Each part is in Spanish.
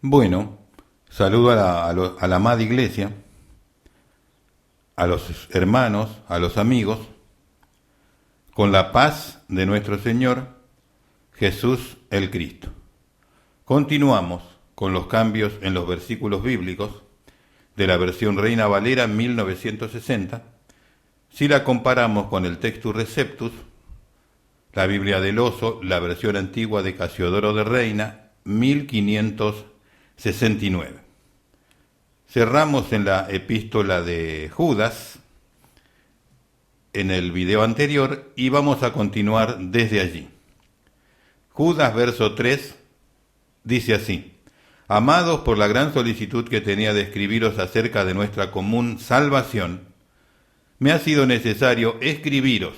Bueno, saludo a la amada iglesia, a los hermanos, a los amigos, con la paz de nuestro Señor Jesús el Cristo. Continuamos con los cambios en los versículos bíblicos de la versión Reina Valera 1960. Si la comparamos con el Textus Receptus, la Biblia del Oso, la versión antigua de Casiodoro de Reina 1569. Cerramos en la epístola de Judas, en el video anterior, y vamos a continuar desde allí. Judas, verso 3, dice así: Amados, por la gran solicitud que tenía de escribiros acerca de nuestra común salvación, me ha sido necesario escribiros,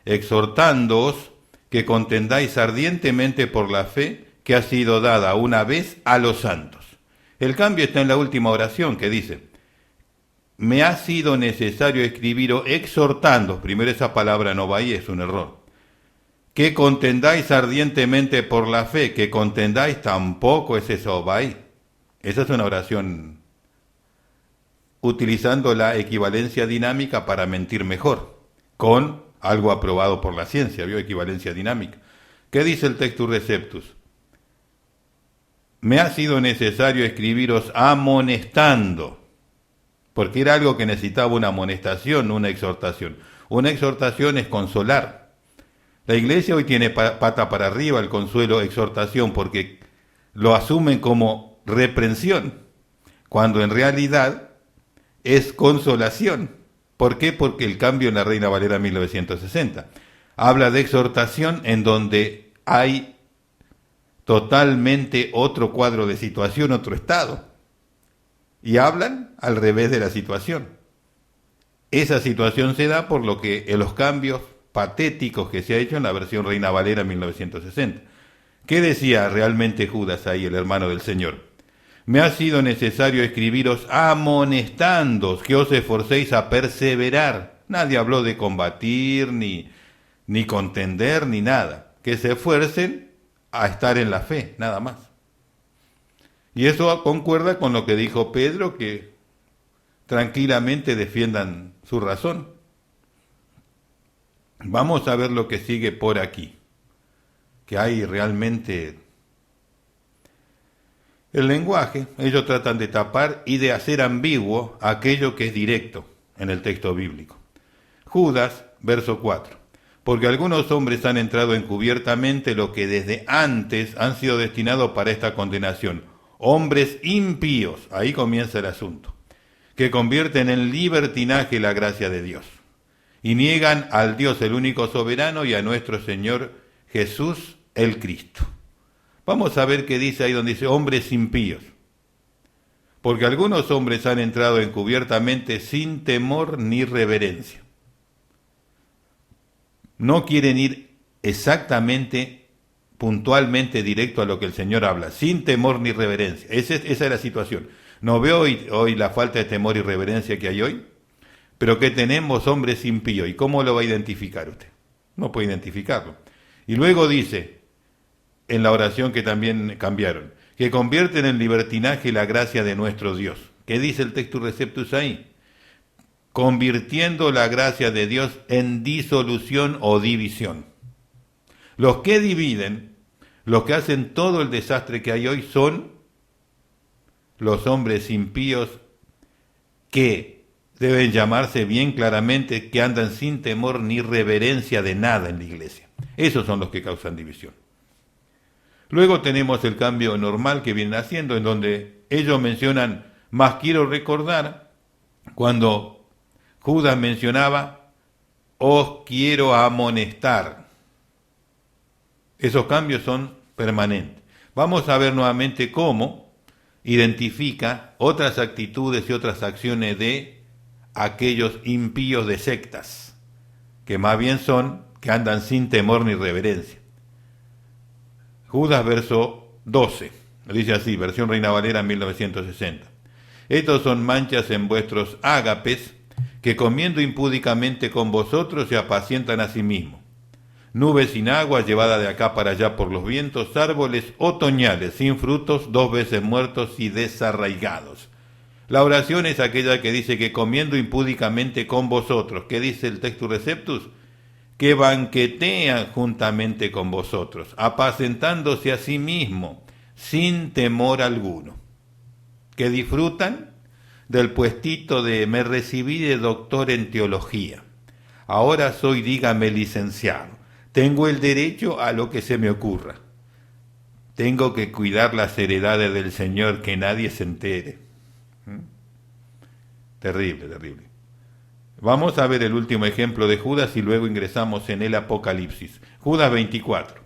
exhortándoos que contendáis ardientemente por la fe que ha sido dada una vez a los santos. El cambio está en la última oración que dice: me ha sido necesario escribiros exhortando. Primero esa palabra no va ahí, es un error. Que contendáis ardientemente por la fe. Que contendáis tampoco es eso, va ahí. Esa es una oración utilizando la equivalencia dinámica para mentir mejor, con algo aprobado por la ciencia, ¿vio? Equivalencia dinámica. ¿Qué dice el Textus Receptus? Me ha sido necesario escribiros amonestando, porque era algo que necesitaba una amonestación, no una exhortación. Una exhortación es consolar. La iglesia hoy tiene pata para arriba el consuelo, exhortación, porque lo asumen como reprensión, cuando en realidad es consolación. ¿Por qué? Porque el cambio en la Reina Valera 1960 habla de exhortación en donde hay totalmente otro cuadro de situación, otro estado. Y hablan al revés de la situación. Esa situación se da por lo que en los cambios patéticos que se ha hecho en la versión Reina Valera 1960. ¿Qué decía realmente Judas ahí, el hermano del Señor? Me ha sido necesario escribiros amonestándoos que os esforcéis a perseverar. Nadie habló de combatir, ni contender, ni nada. Que se esfuercen a estar en la fe, nada más. Y eso concuerda con lo que dijo Pedro, que tranquilamente defiendan su razón. Vamos a ver lo que sigue por aquí, que hay realmente el lenguaje. Ellos tratan de tapar y de hacer ambiguo aquello que es directo en el texto bíblico. Judas, verso 4. Porque algunos hombres han entrado encubiertamente lo que desde antes han sido destinados para esta condenación. Hombres impíos, ahí comienza el asunto, que convierten en libertinaje la gracia de Dios y niegan al Dios el único soberano y a nuestro Señor Jesús el Cristo. Vamos a ver qué dice ahí donde dice hombres impíos. Porque algunos hombres han entrado encubiertamente sin temor ni reverencia. No quieren ir exactamente, puntualmente directo a lo que el Señor habla, sin temor ni reverencia. Esa es la situación. No veo hoy la falta de temor y reverencia que hay hoy, pero que tenemos hombres impíos. ¿Y cómo lo va a identificar usted? No puede identificarlo. Y luego dice, en la oración que también cambiaron, que convierten en libertinaje la gracia de nuestro Dios. ¿Qué dice el Textus Receptus ahí? Convirtiendo la gracia de Dios en disolución o división. Los que dividen, los que hacen todo el desastre que hay hoy son los hombres impíos que deben llamarse bien claramente, que andan sin temor ni reverencia de nada en la iglesia. Esos son los que causan división. Luego tenemos el cambio normal que vienen haciendo, en donde ellos mencionan, más quiero recordar, cuando Judas mencionaba, os quiero amonestar. Esos cambios son permanentes. Vamos a ver nuevamente cómo identifica otras actitudes y otras acciones de aquellos impíos de sectas, que más bien son que andan sin temor ni reverencia. Judas, verso 12, dice así, versión Reina Valera 1960. Estos son manchas en vuestros ágapes, que comiendo impúdicamente con vosotros se apacientan a sí mismos. nube sin agua llevada de acá para allá por los vientos, árboles otoñales sin frutos, 2 veces muertos y desarraigados. La oración es aquella que dice que comiendo impúdicamente con vosotros, ¿qué dice el Textus Receptus? Que banquetean juntamente con vosotros, apacentándose a sí mismo, sin temor alguno. Que disfrutan del puestito de me recibí de doctor en teología. Ahora soy, dígame, licenciado. Tengo el derecho a lo que se me ocurra. Tengo que cuidar las heredades del Señor, que nadie se entere. Terrible, terrible. Vamos a ver el último ejemplo de Judas y luego ingresamos en el Apocalipsis. Judas 24.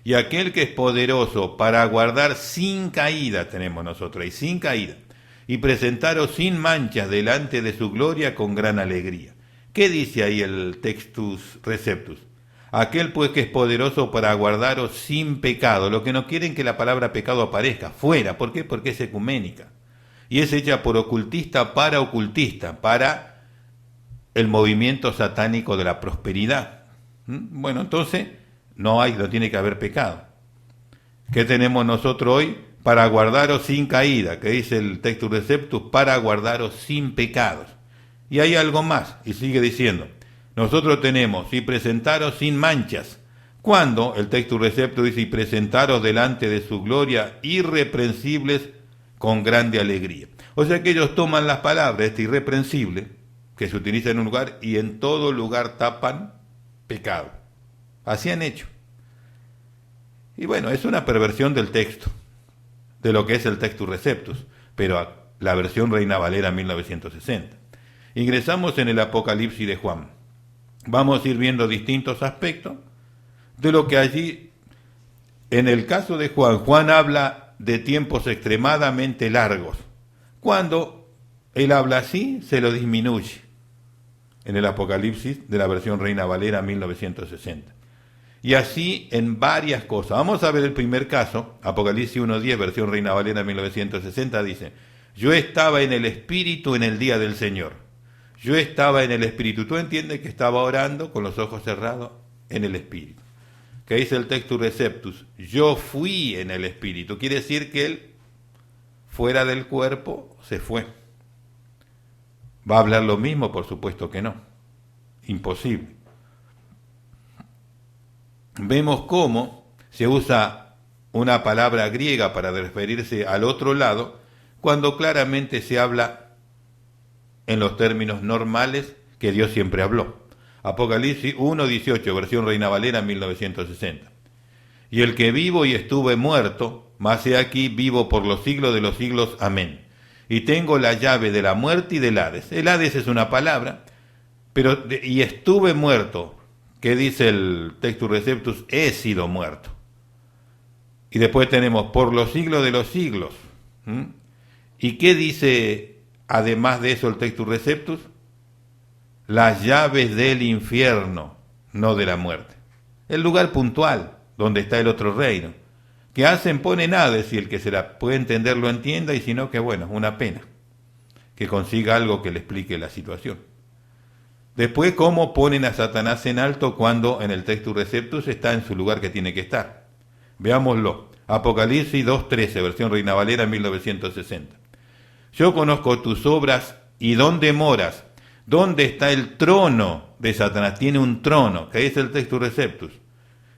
Y aquel que es poderoso para guardar sin caída, tenemos nosotros ahí, sin caída, y presentaros sin manchas delante de su gloria con gran alegría. ¿Qué dice ahí el Textus Receptus? Aquel pues que es poderoso para guardaros sin pecado. Lo que no quieren que la palabra pecado aparezca, fuera. ¿Por qué? Porque es ecuménica. Y es hecha por ocultista, para el movimiento satánico de la prosperidad. Bueno, entonces no tiene que haber pecado. ¿Qué tenemos nosotros hoy? Para guardaros sin caída, que dice el Textus Receptus, para guardaros sin pecados. Y hay algo más, y sigue diciendo, nosotros tenemos, y presentaros sin manchas. Cuando el Textus Receptus dice, y presentaros delante de su gloria irreprensibles con grande alegría. O sea que ellos toman las palabras, este irreprensible, que se utiliza en un lugar, y en todo lugar tapan pecado. Así han hecho. Y bueno, es una perversión del texto, de lo que es el Textus Receptus, pero la versión Reina Valera 1960. Ingresamos en el Apocalipsis de Juan. Vamos a ir viendo distintos aspectos de lo que allí, en el caso de Juan, Juan habla de tiempos extremadamente largos. Cuando él habla así, se lo disminuye en el Apocalipsis de la versión Reina Valera 1960. Y así en varias cosas. Vamos a ver el primer caso, Apocalipsis 1.10, versión Reina Valera 1960, dice, yo estaba en el Espíritu en el día del Señor. Yo estaba en el Espíritu. ¿Tú entiendes que estaba orando con los ojos cerrados en el Espíritu? Que dice el Textus Receptus, yo fui en el Espíritu. Quiere decir que él, fuera del cuerpo, se fue. ¿Va a hablar lo mismo? Por supuesto que no. Imposible. Vemos cómo se usa una palabra griega para referirse al otro lado, cuando claramente se habla en los términos normales que Dios siempre habló. Apocalipsis 1.18, versión Reina Valera 1960. Y el que vivo y estuve muerto, mas he aquí vivo por los siglos de los siglos. Amén. Y tengo la llave de la muerte y del Hades. El Hades es una palabra, pero y estuve muerto. ¿Qué dice el Textus Receptus? He sido muerto. Y después tenemos por los siglos de los siglos. ¿Y qué dice además de eso el Textus Receptus? Las llaves del infierno, no de la muerte. El lugar puntual donde está el otro reino. Que hacen, ponen Hades, y el que se la puede entender lo entienda, y si no, que bueno, una pena. Que consiga algo que le explique la situación. Después, cómo ponen a Satanás en alto cuando en el Textus Receptus está en su lugar que tiene que estar. Veámoslo. Apocalipsis 2.13, versión Reina Valera 1960. Yo conozco tus obras y dónde moras. ¿Dónde está el trono de Satanás? Tiene un trono, que es el Textus Receptus.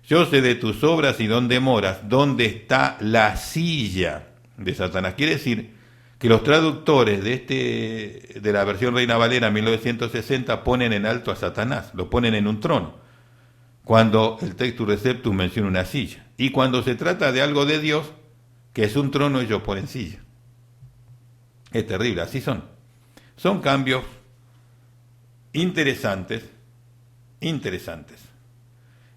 Yo sé de tus obras y dónde moras. ¿Dónde está la silla de Satanás? Quiere decir que los traductores de la versión Reina Valera 1960 ponen en alto a Satanás, lo ponen en un trono, cuando el Textus Receptus menciona una silla. Y cuando se trata de algo de Dios, que es un trono, ellos ponen silla. Es terrible, así son. Son cambios interesantes.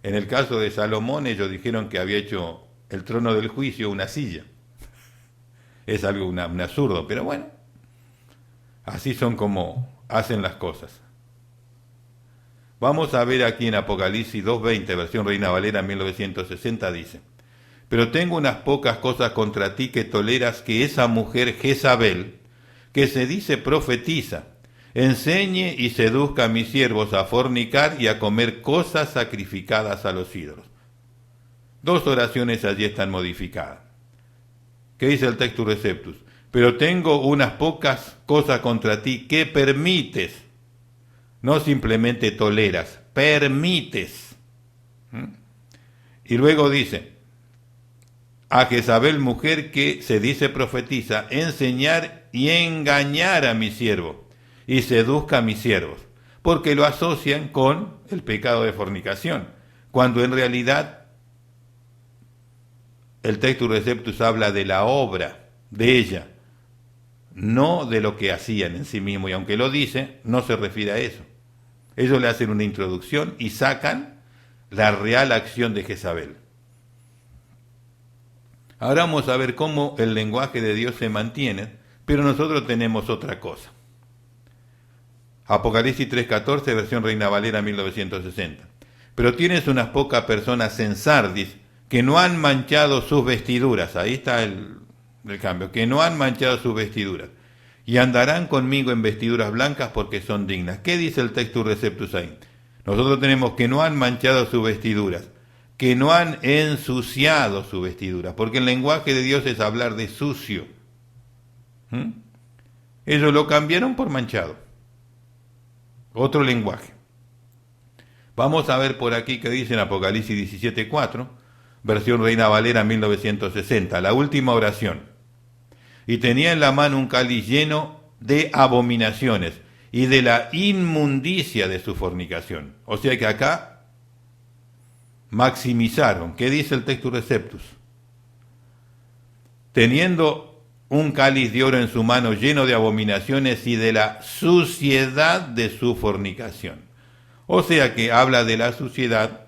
En el caso de Salomón, ellos dijeron que había hecho el trono del juicio una silla. Es algo un absurdo, pero bueno, así son como hacen las cosas. Vamos a ver aquí en Apocalipsis 2.20, versión Reina Valera 1960, dice, pero tengo unas pocas cosas contra ti, que toleras que esa mujer Jezabel, que se dice profetiza, enseñe y seduzca a mis siervos a fornicar y a comer cosas sacrificadas a los ídolos. Dos oraciones allí están modificadas. ¿Qué dice el Textus Receptus? Pero tengo unas pocas cosas contra ti que permites, no simplemente toleras, permites. Y luego dice, a Jezabel, mujer que se dice profetiza, enseñar y engañar a mi siervo, y seduzca a mis siervos, porque lo asocian con el pecado de fornicación, cuando en realidad el Textus Receptus habla de la obra de ella, no de lo que hacían en sí mismo, y aunque lo dice, no se refiere a eso. Ellos le hacen una introducción y sacan la real acción de Jezabel. Ahora vamos a ver cómo el lenguaje de Dios se mantiene, pero nosotros tenemos otra cosa. Apocalipsis 3:14, versión Reina Valera 1960. Pero tienes unas pocas personas en Sardis que no han manchado sus vestiduras. Ahí está el cambio. Que no han manchado sus vestiduras. Y andarán conmigo en vestiduras blancas porque son dignas. ¿Qué dice el Textus Receptus ahí? Nosotros tenemos que no han manchado sus vestiduras, que no han ensuciado su vestidura, porque el lenguaje de Dios es hablar de sucio. Ellos lo cambiaron por manchado. Otro lenguaje. Vamos a ver por aquí que dice en Apocalipsis 17:4, versión Reina Valera 1960, la última oración. Y tenía en la mano un cáliz lleno de abominaciones y de la inmundicia de su fornicación. O sea que acá maximizaron. ¿Qué dice el Textus Receptus? Teniendo un cáliz de oro en su mano lleno de abominaciones y de la suciedad de su fornicación. O sea que habla de la suciedad,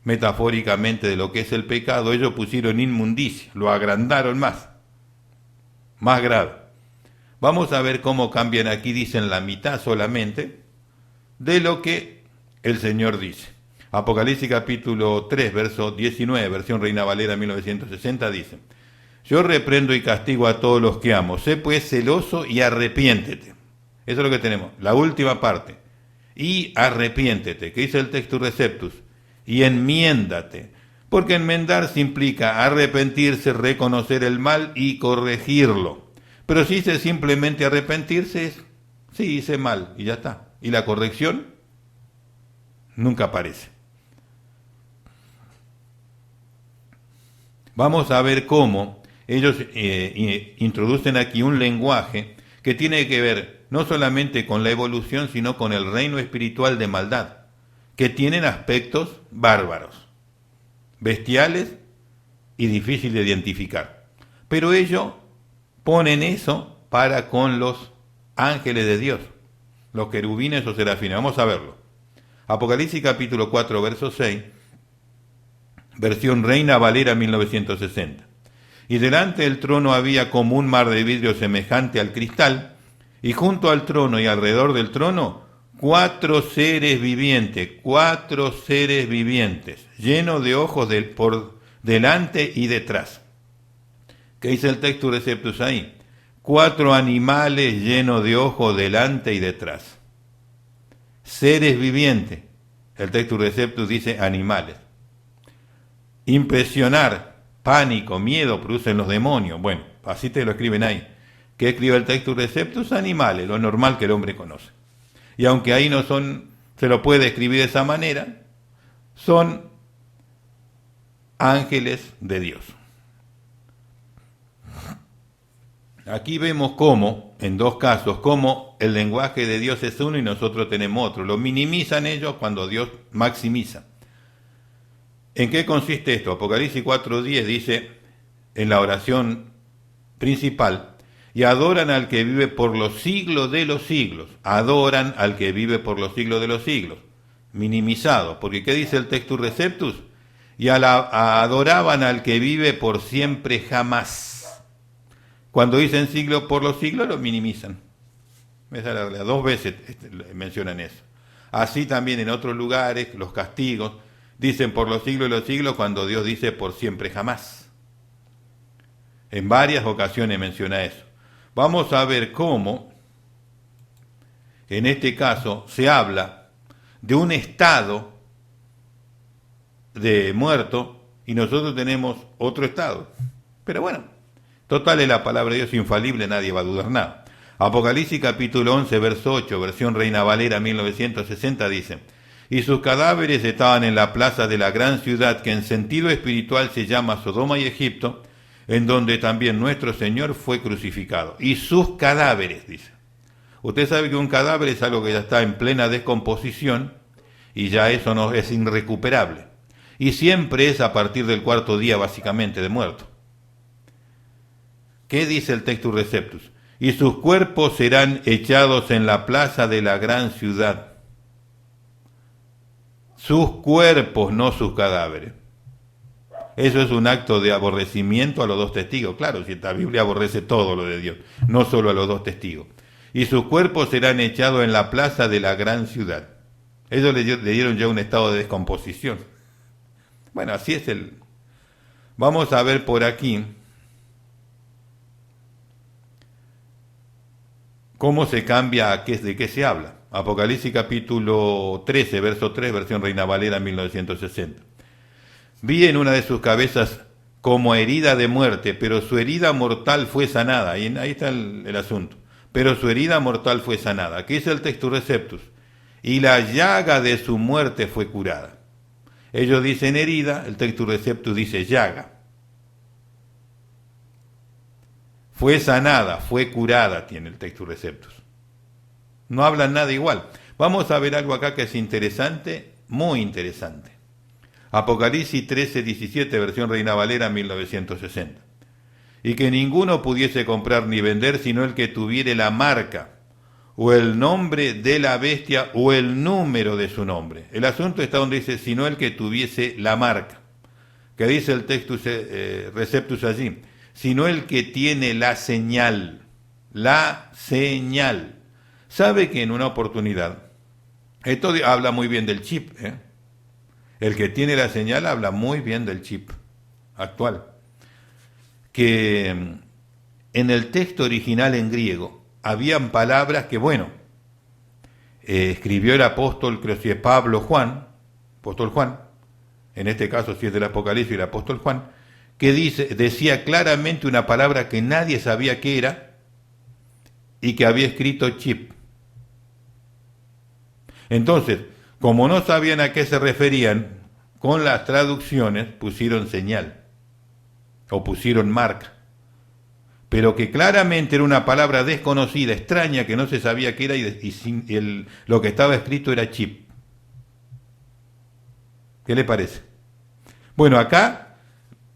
metafóricamente de lo que es el pecado. Ellos pusieron inmundicia, lo agrandaron más grave. Vamos a ver cómo cambian aquí, dicen la mitad solamente de lo que el Señor dice. Apocalipsis capítulo 3, verso 19, versión Reina Valera 1960, dice: yo reprendo y castigo a todos los que amo, sé pues celoso y arrepiéntete. Eso es lo que tenemos, la última parte. Y arrepiéntete, que dice el Textus Receptus, y enmiéndate, porque enmendarse implica arrepentirse, reconocer el mal y corregirlo. Pero si dice simplemente arrepentirse, es, sí, hice mal, y ya está. Y la corrección nunca aparece. Vamos a ver cómo ellos introducen aquí un lenguaje que tiene que ver no solamente con la evolución, sino con el reino espiritual de maldad, que tienen aspectos bárbaros, bestiales y difíciles de identificar. Pero ellos ponen eso para con los ángeles de Dios, los querubines o serafines. Vamos a verlo. Apocalipsis capítulo 4, verso 6, versión Reina Valera 1960. Y delante del trono había como un mar de vidrio semejante al cristal, y junto al trono y alrededor del trono, 4 seres vivientes, llenos de ojos por delante y detrás. ¿Qué dice el Textus Receptus ahí? 4 animales llenos de ojos delante y detrás. Seres vivientes. El Textus Receptus dice animales. Impresionar, pánico, miedo producen los demonios. Bueno, así te lo escriben ahí. ¿Qué escribe el Textus Receptus? Animales, lo normal que el hombre conoce. Y aunque ahí no son, se lo puede escribir de esa manera, son ángeles de Dios. Aquí vemos cómo, en dos casos, cómo el lenguaje de Dios es uno y nosotros tenemos otro. Lo minimizan ellos cuando Dios maximiza. ¿En qué consiste esto? Apocalipsis 4:10 dice, en la oración principal, y adoran al que vive por los siglos de los siglos. Adoran al que vive por los siglos de los siglos. Minimizado, porque ¿qué dice el Textus Receptus? Y adoraban al que vive por siempre jamás. Cuando dicen siglo por los siglos, lo minimizan. Esa es la realidad. 2 veces mencionan eso. Así también en otros lugares, los castigos, dicen por los siglos de los siglos cuando Dios dice por siempre jamás. En varias ocasiones menciona eso. Vamos a ver cómo en este caso se habla de un estado de muerto y nosotros tenemos otro estado. Pero bueno, total es la palabra de Dios infalible, nadie va a dudar nada. Apocalipsis capítulo 11, verso 8, versión Reina Valera 1960 dice: y sus cadáveres estaban en la plaza de la gran ciudad que en sentido espiritual se llama Sodoma y Egipto, en donde también nuestro Señor fue crucificado. Y sus cadáveres, dice. Usted sabe que un cadáver es algo que ya está en plena descomposición y ya eso no es irrecuperable. Y siempre es a partir del cuarto día básicamente de muerto. ¿Qué dice el Textus Receptus? Y sus cuerpos serán echados en la plaza de la gran ciudad. Sus cuerpos, no sus cadáveres. Eso es un acto de aborrecimiento a los dos testigos. Claro, si la Biblia aborrece todo lo de Dios, no solo a los dos testigos. Y sus cuerpos serán echados en la plaza de la gran ciudad. Ellos le dieron ya un estado de descomposición. Bueno, así es el... Vamos a ver por aquí cómo se cambia, de qué se habla. Apocalipsis capítulo 13, verso 3, versión Reina Valera 1960. Vi en una de sus cabezas como herida de muerte, pero su herida mortal fue sanada. Y ahí está el asunto. Pero su herida mortal fue sanada. Aquí es el Textus Receptus. Y la llaga de su muerte fue curada. Ellos dicen herida, el Textus Receptus dice llaga. Fue sanada, fue curada, tiene el Textus Receptus. No hablan nada igual. Vamos a ver algo acá que es interesante, muy interesante. Apocalipsis 13, 17, versión Reina Valera 1960. Y que ninguno pudiese comprar ni vender sino el que tuviere la marca, o el nombre de la bestia, o el número de su nombre. El asunto está donde dice, sino el que tuviese la marca. Que dice el Textus Receptus allí, sino el que tiene la señal. La señal. Sabe que en una oportunidad, esto habla muy bien del chip, el que tiene la señal habla muy bien del chip actual, que en el texto original en griego habían palabras que, bueno, escribió el apóstol, creo que es apóstol Juan, en este caso si es del Apocalipsis, el apóstol Juan, que decía claramente una palabra que nadie sabía qué era y que había escrito chip. Entonces, como no sabían a qué se referían, con las traducciones pusieron señal o pusieron marca, pero que claramente era una palabra desconocida, extraña, que no se sabía qué era y lo que estaba escrito era chip. ¿Qué le parece? Bueno, acá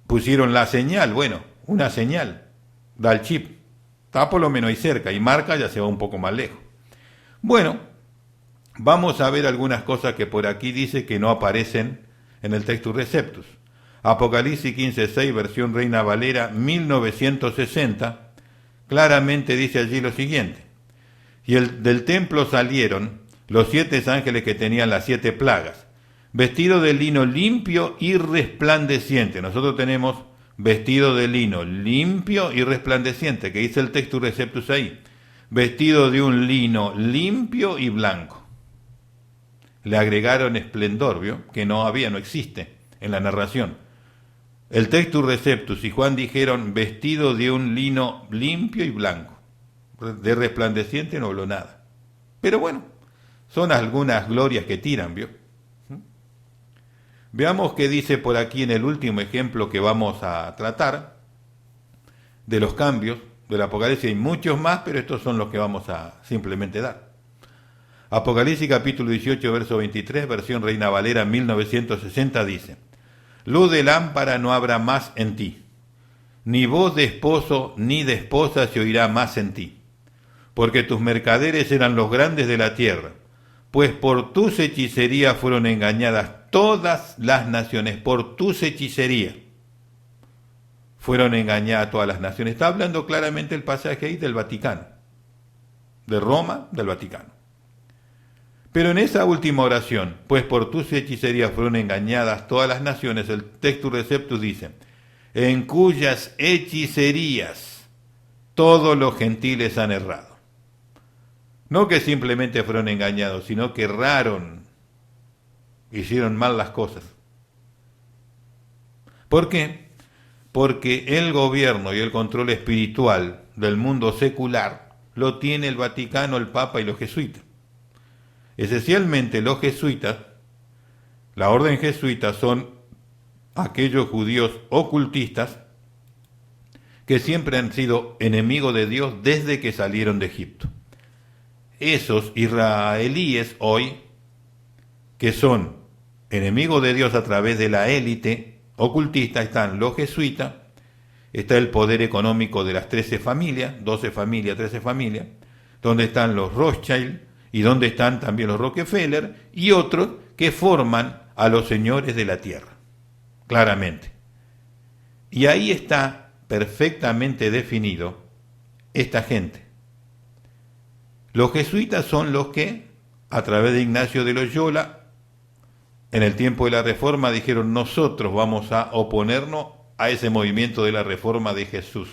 pusieron la señal, bueno, una señal, da el chip, está por lo menos ahí cerca, y marca ya se va un poco más lejos. Bueno, vamos a ver algunas cosas que por aquí dice que no aparecen en el Textus Receptus. Apocalipsis 15:6, versión Reina Valera 1960, claramente dice allí lo siguiente. Y del templo salieron los 7 ángeles que tenían las 7 plagas, vestidos de lino limpio y resplandeciente. Nosotros tenemos vestido de lino limpio y resplandeciente, que dice el Textus Receptus ahí. Vestido de un lino limpio y blanco. Le agregaron esplendor, ¿vio? Que no existe en la narración. El Textus Receptus y Juan dijeron vestido de un lino limpio y blanco. De resplandeciente no habló nada. Pero bueno, son algunas glorias que tiran, ¿vio? Veamos qué dice por aquí en el último ejemplo que vamos a tratar de los cambios del Apocalipsis. Hay muchos más, pero estos son los que vamos a simplemente dar. Apocalipsis capítulo 18, verso 23, versión Reina Valera 1960 dice: luz de lámpara no habrá más en ti, ni voz de esposo ni de esposa se oirá más en ti, porque tus mercaderes eran los grandes de la tierra, pues por tus hechicerías fueron engañadas todas las naciones, por tus hechicerías fueron engañadas todas las naciones. Está hablando claramente el pasaje ahí del Vaticano, de Roma, del Vaticano. Pero en esa última oración, pues por tus hechicerías fueron engañadas todas las naciones, el Textus Receptus dice, en cuyas hechicerías todos los gentiles han errado. No que simplemente fueron engañados, sino que erraron, hicieron mal las cosas. ¿Por qué? Porque el gobierno y el control espiritual del mundo secular lo tiene el Vaticano, el Papa y los jesuitas. Esencialmente los jesuitas, la orden jesuita, son aquellos judíos ocultistas que siempre han sido enemigos de Dios desde que salieron de Egipto. Esos israelíes hoy, que son enemigos de Dios a través de la élite ocultista, están los jesuitas, está el poder económico de las 13 familias, 12 familias, 13 familias, donde están los Rothschild y donde están también los Rockefeller y otros que forman a los señores de la tierra, claramente. Y ahí está perfectamente definido esta gente. Los jesuitas son los que, a través de Ignacio de Loyola, en el tiempo de la Reforma dijeron: nosotros vamos a oponernos a ese movimiento de la Reforma de Jesús,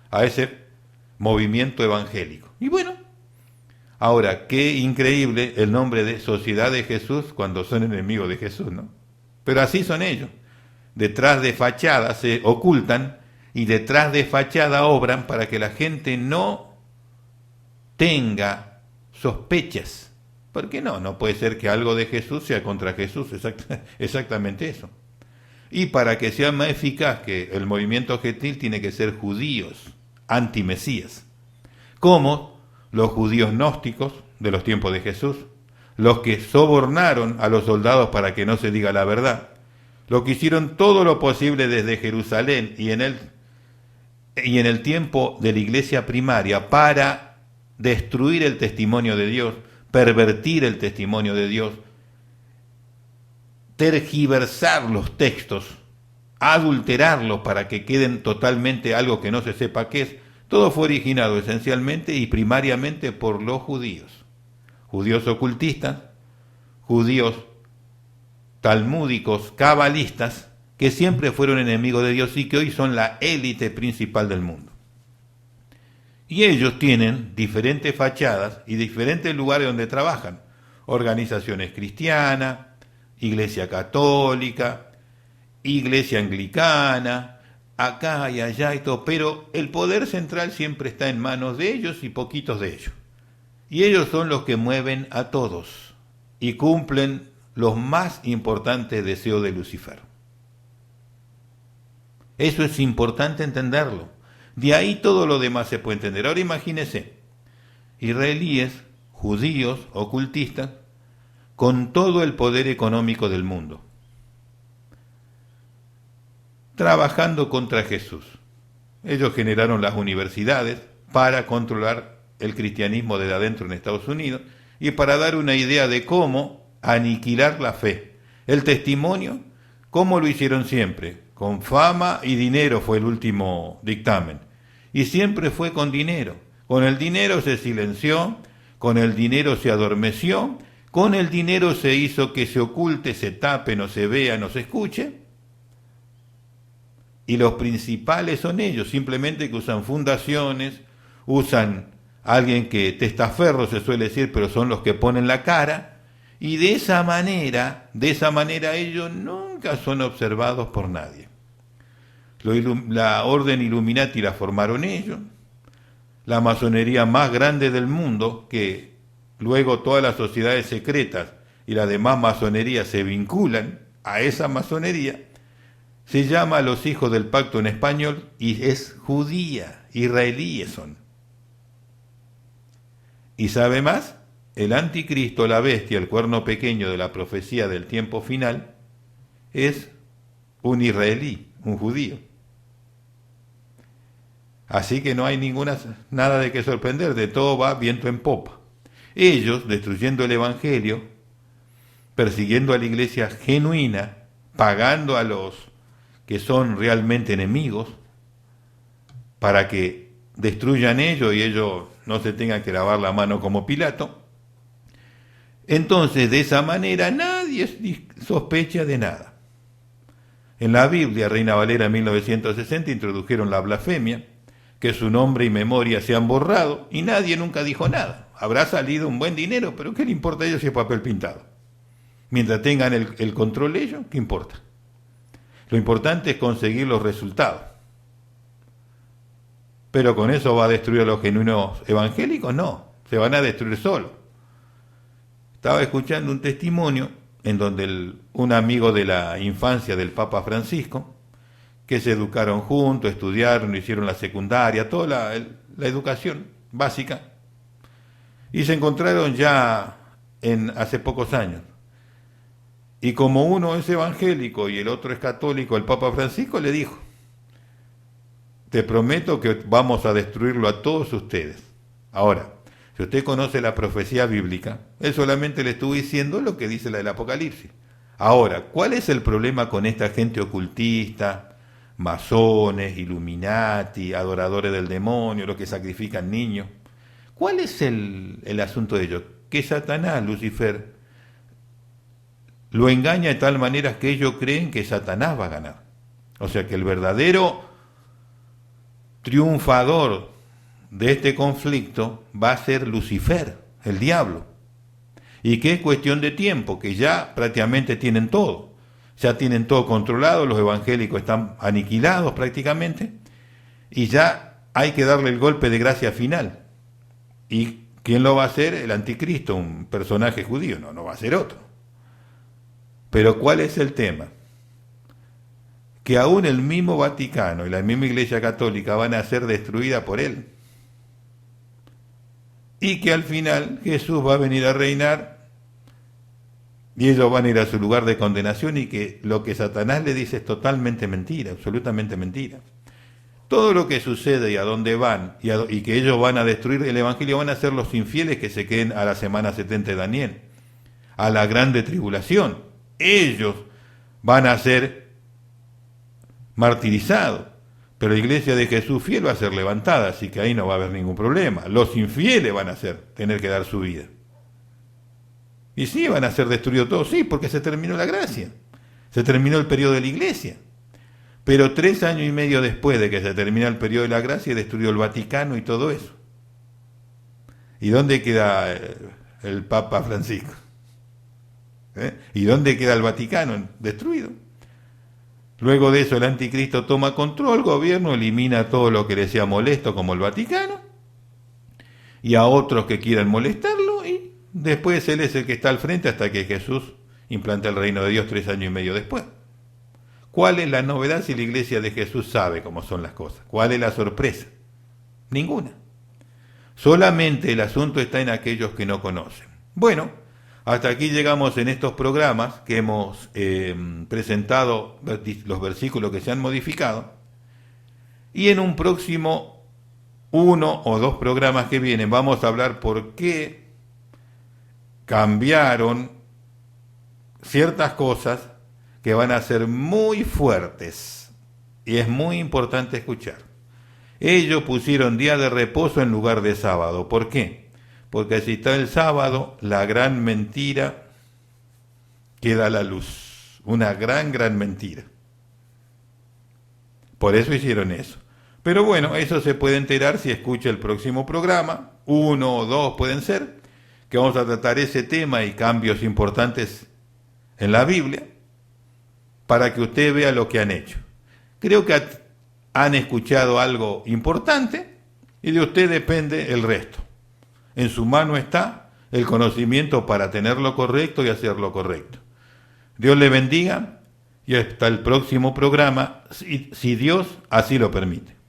a ese movimiento evangélico. Y bueno, ahora, qué increíble el nombre de Sociedad de Jesús cuando son enemigos de Jesús, ¿no? Pero así son ellos. Detrás de fachadas se ocultan y detrás de fachada obran para que la gente no tenga sospechas. ¿Por qué no? No puede ser que algo de Jesús sea contra Jesús, exactamente eso. Y para que sea más eficaz que el movimiento gentil tiene que ser judíos, anti-Mesías, como los judíos gnósticos de los tiempos de Jesús, los que sobornaron a los soldados para que no se diga la verdad, los que hicieron todo lo posible desde Jerusalén y en el tiempo de la iglesia primaria para destruir el testimonio de Dios, pervertir el testimonio de Dios, tergiversar los textos, adulterarlos para que queden totalmente algo que no se sepa qué es. Todo fue originado esencialmente y primariamente por los judíos. Judíos ocultistas, judíos talmúdicos, cabalistas, que siempre fueron enemigos de Dios y que hoy son la élite principal del mundo. Y ellos tienen diferentes fachadas y diferentes lugares donde trabajan. Organizaciones cristianas, iglesia católica, iglesia anglicana, acá y allá y todo, pero el poder central siempre está en manos de ellos y poquitos de ellos. Y ellos son los que mueven a todos y cumplen los más importantes deseos de Lucifer. Eso es importante entenderlo. De ahí todo lo demás se puede entender. Ahora imagínense, israelíes, judíos, ocultistas, con todo el poder económico del mundo, trabajando contra Jesús. Ellos generaron las universidades para controlar el cristianismo desde adentro en Estados Unidos y para dar una idea de cómo aniquilar la fe. El testimonio, ¿cómo lo hicieron siempre? Con fama y dinero fue el último dictamen. Y siempre fue con dinero. Con el dinero se silenció, con el dinero se adormeció, con el dinero se hizo que se oculte, se tape, no se vea, no se escuche. Y los principales son ellos, simplemente que usan fundaciones, usan a alguien que testaferro se suele decir, pero son los que ponen la cara, y de esa manera ellos nunca son observados por nadie. La orden Illuminati la formaron ellos, la masonería más grande del mundo, que luego todas las sociedades secretas y las demás masonerías se vinculan a esa masonería, se llama Los Hijos del Pacto en español y es judía, israelíes son. ¿Y sabe más? El anticristo, la bestia, el cuerno pequeño de la profecía del tiempo final, es un israelí, un judío. Así que no hay nada de qué sorprender, de todo va viento en popa. Ellos, destruyendo el evangelio, persiguiendo a la iglesia genuina, pagando a los que son realmente enemigos, para que destruyan ellos y ellos no se tengan que lavar la mano como Pilato. Entonces, de esa manera, nadie sospecha de nada. En la Biblia, Reina Valera 1960, introdujeron la blasfemia, que su nombre y memoria se han borrado y nadie nunca dijo nada. Habrá salido un buen dinero, pero ¿qué le importa a ellos si es papel pintado? Mientras tengan el control ellos, ¿qué importa? Lo importante es conseguir los resultados. Pero con eso va a destruir a los genuinos evangélicos, no, se van a destruir solos. Estaba escuchando un testimonio en donde un amigo de la infancia del Papa Francisco, que se educaron juntos, estudiaron, hicieron la secundaria, toda la educación básica, y se encontraron ya hace pocos años. Y como uno es evangélico y el otro es católico, el Papa Francisco le dijo: te prometo que vamos a destruirlo a todos ustedes. Ahora, si usted conoce la profecía bíblica, él solamente le estuvo diciendo lo que dice la del Apocalipsis. Ahora, ¿cuál es el problema con esta gente ocultista, masones, Illuminati, adoradores del demonio, los que sacrifican niños? ¿Cuál es el asunto de ellos? Que Satanás, Lucifer, lo engaña de tal manera que ellos creen que Satanás va a ganar. O sea que el verdadero triunfador de este conflicto va a ser Lucifer, el diablo. Y que es cuestión de tiempo, que ya prácticamente tienen todo. Ya tienen todo controlado, los evangélicos están aniquilados prácticamente, y ya hay que darle el golpe de gracia final. ¿Y quién lo va a hacer? El anticristo, un personaje judío, no va a ser otro. Pero ¿cuál es el tema? Que aún el mismo Vaticano y la misma Iglesia Católica van a ser destruidas por él. Y que al final Jesús va a venir a reinar y ellos van a ir a su lugar de condenación, y que lo que Satanás le dice es totalmente mentira, absolutamente mentira. Todo lo que sucede y a dónde van y que ellos van a destruir el Evangelio van a ser los infieles que se queden a la semana 70 de Daniel, a la grande tribulación. Ellos van a ser martirizados, pero la iglesia de Jesús fiel va a ser levantada, así que ahí no va a haber ningún problema. Los infieles van a tener que dar su vida. Y sí, van a ser destruidos todos, sí, porque se terminó la gracia, se terminó el periodo de la iglesia. Pero 3 años y medio después de que se termina el periodo de la gracia, destruyó el Vaticano y todo eso. ¿Y dónde queda el Papa Francisco? ¿Y dónde queda el Vaticano? Destruido. Luego de eso el anticristo toma control, el gobierno elimina todo lo que le sea molesto, como el Vaticano, y a otros que quieran molestarlo, y después él es el que está al frente hasta que Jesús implanta el reino de Dios 3 años y medio después. ¿Cuál es la novedad si la iglesia de Jesús sabe cómo son las cosas? ¿Cuál es la sorpresa? Ninguna. Solamente el asunto está en aquellos que no conocen. Bueno, hasta aquí llegamos en estos programas que hemos presentado los versículos que se han modificado, y en un próximo 1 o 2 programas que vienen vamos a hablar por qué cambiaron ciertas cosas que van a ser muy fuertes, y es muy importante escuchar. Ellos pusieron día de reposo en lugar de sábado. ¿Por qué? Porque si está el sábado, la gran mentira queda a la luz. Una gran mentira. Por eso hicieron eso. Pero bueno, eso se puede enterar si escucha el próximo programa, 1 o 2 pueden ser, que vamos a tratar ese tema y cambios importantes en la Biblia, para que usted vea lo que han hecho. Creo que han escuchado algo importante, y de usted depende el resto. En su mano está el conocimiento para tener lo correcto y hacer lo correcto. Dios le bendiga, y hasta el próximo programa, si Dios así lo permite.